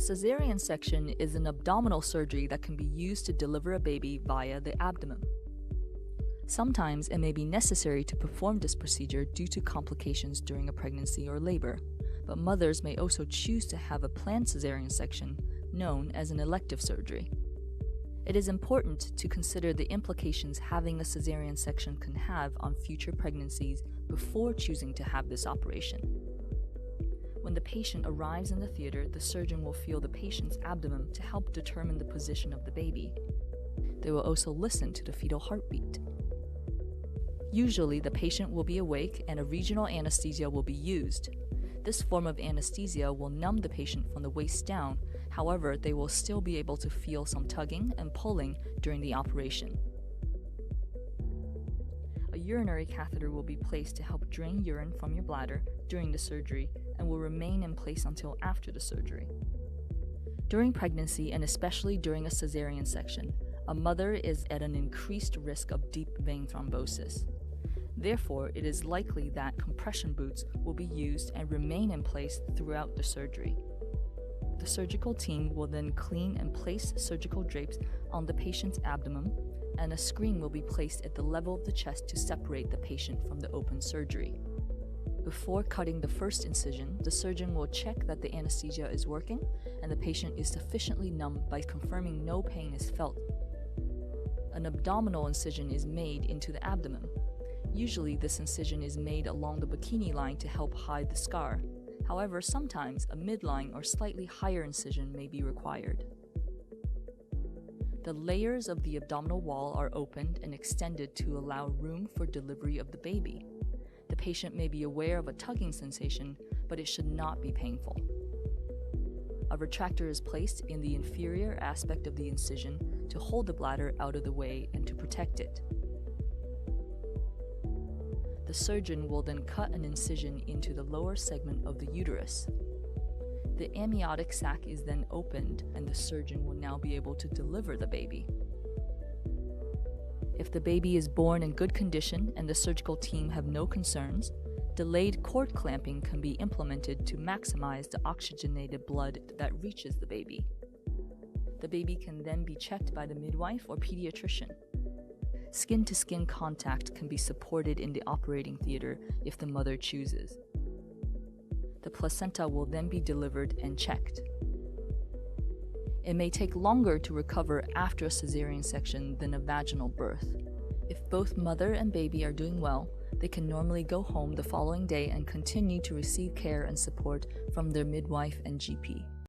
Cesarean section is an abdominal surgery that can be used to deliver a baby via the abdomen. Sometimes it may be necessary to perform this procedure due to complications during a pregnancy or labor, but mothers may also choose to have a planned cesarean section, known as an elective surgery. It is important to consider the implications having a cesarean section can have on future pregnancies before choosing to have this operation. When the patient arrives in the theater, the surgeon will feel the patient's abdomen to help determine the position of the baby. They will also listen to the fetal heartbeat. Usually, the patient will be awake and a regional anesthesia will be used. This form of anesthesia will numb the patient from the waist down. However, they will still be able to feel some tugging and pulling during the operation. A urinary catheter will be placed to help drain urine from your bladder during the surgery and will remain in place until after the surgery. During pregnancy, and especially during a cesarean section, a mother is at an increased risk of deep vein thrombosis. Therefore, it is likely that compression boots will be used and remain in place throughout the surgery. The surgical team will then clean and place surgical drapes on the patient's abdomen, and a screen will be placed at the level of the chest to separate the patient from the open surgery. Before cutting the first incision, the surgeon will check that the anesthesia is working and the patient is sufficiently numb by confirming no pain is felt. An abdominal incision is made into the abdomen. Usually, this incision is made along the bikini line to help hide the scar. However, sometimes a midline or slightly higher incision may be required. The layers of the abdominal wall are opened and extended to allow room for delivery of the baby. The patient may be aware of a tugging sensation, but it should not be painful. A retractor is placed in the inferior aspect of the incision to hold the bladder out of the way and to protect it. The surgeon will then cut an incision into the lower segment of the uterus. The amniotic sac is then opened and the surgeon will now be able to deliver the baby. If the baby is born in good condition and the surgical team have no concerns, delayed cord clamping can be implemented to maximize the oxygenated blood that reaches the baby. The baby can then be checked by the midwife or pediatrician. Skin-to-skin contact can be supported in the operating theater if the mother chooses. The placenta will then be delivered and checked. It may take longer to recover after a cesarean section than a vaginal birth. If both mother and baby are doing well, they can normally go home the following day and continue to receive care and support from their midwife and GP.